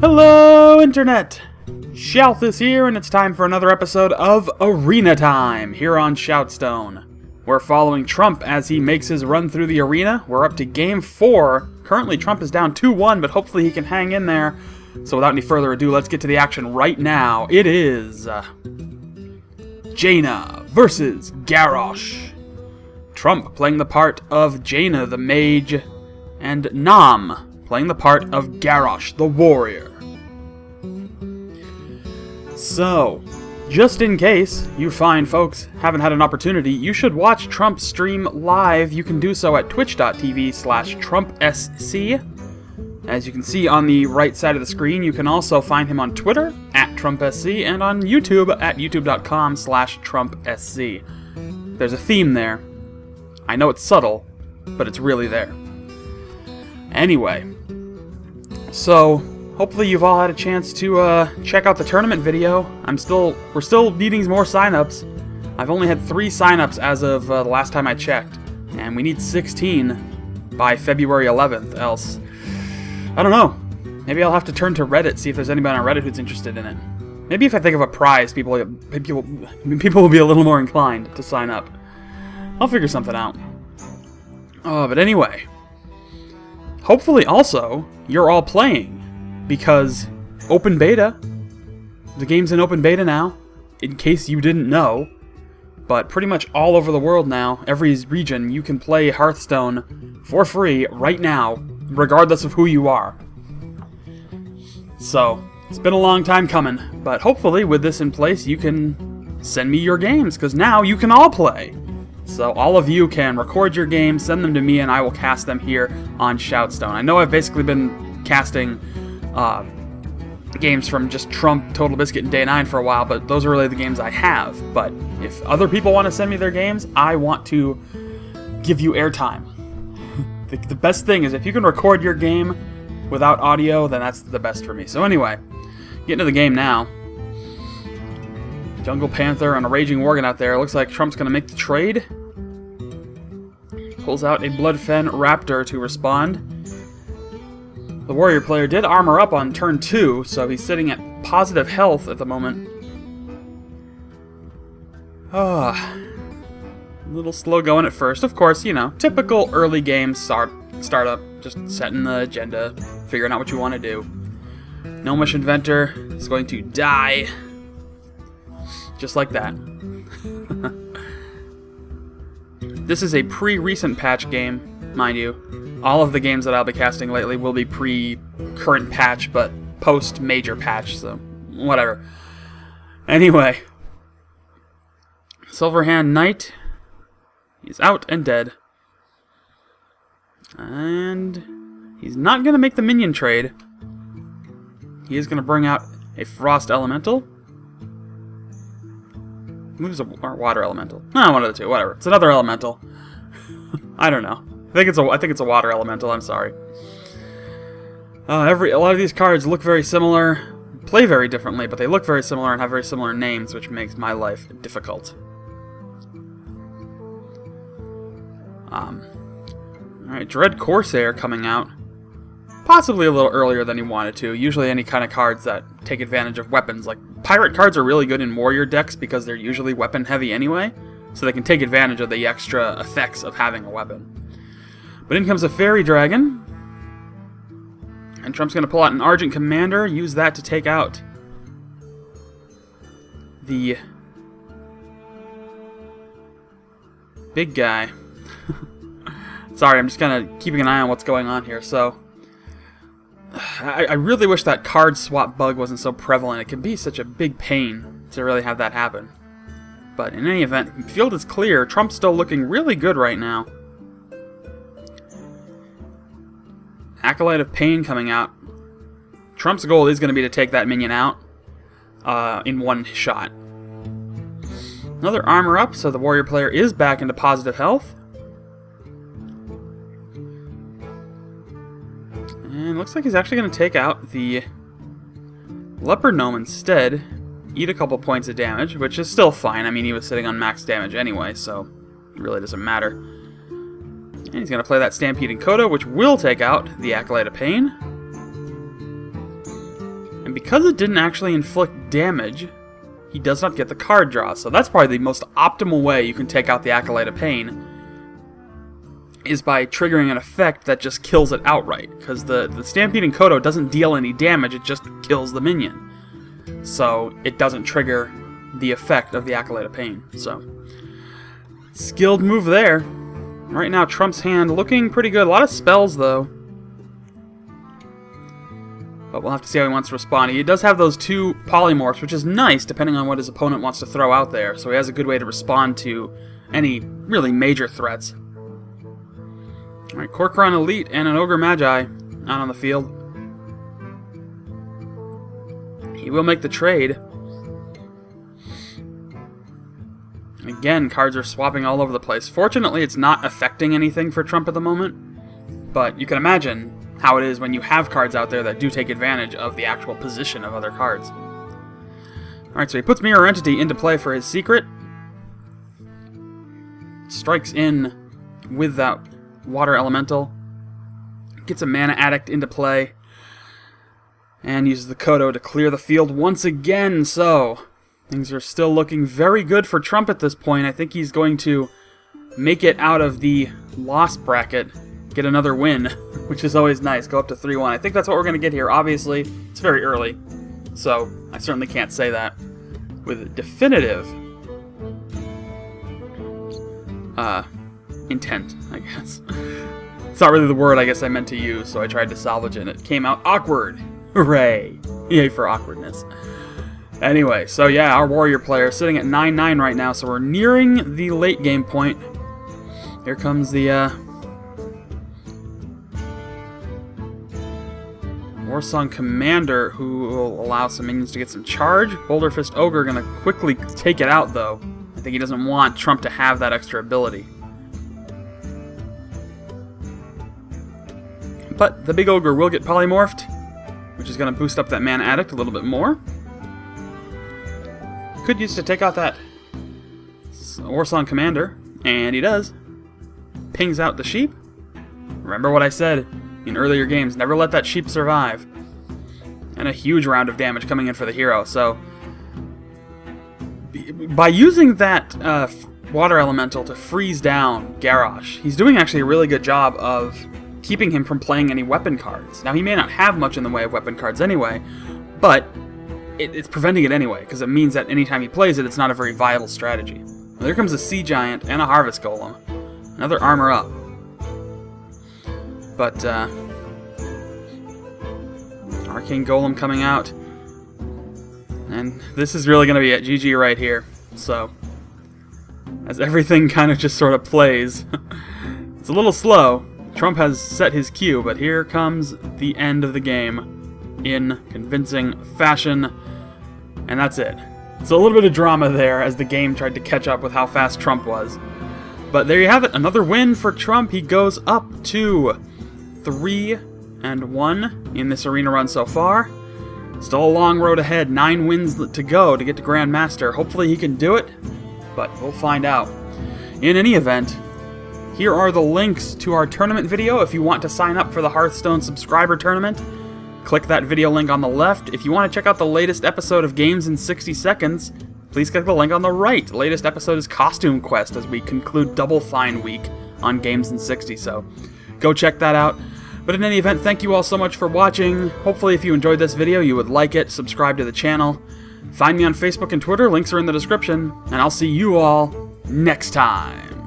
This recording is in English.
Hello, Internet! Shout here, and it's time for another episode of Arena Time here on ShoutStone. We're following Trump as he makes his run through the arena. We're up to Game 4. Currently, Trump is down 2-1, but hopefully he can hang in there. So without any further ado, let's get to the action right now. It is Jaina versus Garrosh. Trump playing the part of Jaina the Mage, and Nam playing the part of Garrosh the Warrior. So, just in case you find folks haven't had an opportunity, you should watch Trump stream live. You can do so at twitch.tv/TrumpSC. As you can see on the right side of the screen, you can also find him on Twitter at TrumpSC and on YouTube at youtube.com/TrumpSC. There's a theme there. I know it's subtle, but it's really there. Anyway, so hopefully you've all had a chance to check out the tournament video. We're still needing more signups. I've only had 3 signups as of the last time I checked, and we need 16 by February 11th. Else, I don't know. Maybe I'll have to turn to Reddit, see if there's anybody on Reddit who's interested in it. Maybe if I think of a prize, people will be a little more inclined to sign up. I'll figure something out. But anyway. Hopefully also, you're all playing, because open beta, the game's in open beta now, in case you didn't know, but pretty much all over the world now, every region, you can play Hearthstone for free right now, regardless of who you are. So, it's been a long time coming, but hopefully with this in place, you can send me your games, because now you can all play. So all of you can record your games, send them to me, and I will cast them here on ShoutStone. I know I've basically been casting games from just Trump, Total Biscuit, and Day 9 for a while, but those are really the games I have. But if other people want to send me their games, I want to give you airtime. The best thing is if you can record your game without audio, then that's the best for me. So anyway, getting to the game now. Jungle Panther and a Raging Worgen out there. Looks like Trump's going to make the trade. Pulls out a Bloodfen Raptor to respond. The Warrior player did armor up on turn 2, so he's sitting at positive health at the moment. A little slow going at first. Of course, you know, typical early game startup. Just setting the agenda, figuring out what you want to do. Gnomish Inventor is going to die. Just like that. This is a pre-recent patch game, mind you. All of the games that I'll be casting lately will be pre-current patch, but post-major patch, so whatever. Anyway. Silverhand Knight. He's out and dead. And he's not going to make the minion trade. He is going to bring out a Frost Elemental. Moves a water elemental. One of the two. Whatever. It's another elemental. I don't know. I think it's a water elemental. I'm sorry. A lot of these cards look very similar, play very differently, but they look very similar and have very similar names, which makes my life difficult. All right, Dread Corsair coming out. Possibly a little earlier than he wanted to. Usually any kind of cards that take advantage of weapons. Like, pirate cards are really good in warrior decks because they're usually weapon heavy anyway, so they can take advantage of the extra effects of having a weapon. But in comes a Fairy Dragon. And Trump's going to pull out an Argent Commander, use that to take out the big guy. Sorry, I'm just kind of keeping an eye on what's going on here, so I really wish that card swap bug wasn't so prevalent. It can be such a big pain to really have that happen. But in any event, field is clear. Trump's still looking really good right now. Acolyte of Pain coming out. Trump's goal is going to be to take that minion out in one shot. Another armor up, so the warrior player is back into positive health. And looks like he's actually going to take out the Leopard Gnome instead. Eat a couple points of damage, which is still fine. I mean, he was sitting on max damage anyway, so it really doesn't matter. And he's going to play that Stampeding Coda, which will take out the Acolyte of Pain. because it didn't actually inflict damage, he does not get the card draw. So that's probably the most optimal way you can take out the Acolyte of Pain, is by triggering an effect that just kills it outright. Because the Stampeding Kodo doesn't deal any damage, it just kills the minion. So it doesn't trigger the effect of the Acolyte of Pain. So, skilled move there. Right now, Trump's hand looking pretty good. A lot of spells, though. But we'll have to see how he wants to respond. He does have those 2 polymorphs, which is nice, depending on what his opponent wants to throw out there. So he has a good way to respond to any really major threats. Alright, Corcoran Elite and an Ogre Magi out on the field. He will make the trade. Again, cards are swapping all over the place. Fortunately, it's not affecting anything for Trump at the moment. But you can imagine how it is when you have cards out there that do take advantage of the actual position of other cards. Alright, so he puts Mirror Entity into play for his secret. Strikes in with that Water Elemental. Gets a Mana Addict into play. And uses the Kodo to clear the field once again. So, things are still looking very good for Trump at this point. I think he's going to make it out of the loss bracket. Get another win, which is always nice. Go up to 3-1. I think that's what we're going to get here. Obviously, it's very early, so I certainly can't say that with definitive intent, I guess. It's not really the word I guess I meant to use, so I tried to salvage it, and it came out awkward. Hooray! Yay for awkwardness. Anyway, so yeah, our Warrior player sitting at 9-9 right now, so we're nearing the late game point. Here comes the Warsong Commander, who will allow some minions to get some charge. Boulder Fist Ogre going to quickly take it out, though. I think he doesn't want Trump to have that extra ability. But the big Ogre will get polymorphed, which is going to boost up that Mana Addict a little bit more. Could use to take out that Warsong Commander, and he does. Pings out the sheep. Remember what I said in earlier games, never let that sheep survive. And a huge round of damage coming in for the hero. So, by using that Water Elemental to freeze down Garrosh, he's doing actually a really good job of keeping him from playing any weapon cards. Now, he may not have much in the way of weapon cards anyway, but it's preventing it anyway, because it means that anytime he plays it, it's not a very viable strategy. Well, there comes a Sea Giant and a Harvest Golem. Another armor up. But, Arcane Golem coming out. And this is really going to be at GG right here. So, as everything kind of just sort of plays. It's a little slow. Trump has set his cue, but here comes the end of the game in convincing fashion. And that's it. So a little bit of drama there as the game tried to catch up with how fast Trump was. But there you have it. Another win for Trump. He goes up to 3-1 in this arena run so far. Still a long road ahead. 9 wins to go to get to Grandmaster. Hopefully he can do it, but we'll find out. In any event, here are the links to our tournament video. If you want to sign up for the Hearthstone subscriber tournament, click that video link on the left. If you want to check out the latest episode of Games in 60 Seconds, please click the link on the right. The latest episode is Costume Quest as we conclude Double Fine Week on Games in 60, so go check that out. But in any event, thank you all so much for watching. Hopefully if you enjoyed this video, you would like it, subscribe to the channel. Find me on Facebook and Twitter, links are in the description, and I'll see you all next time.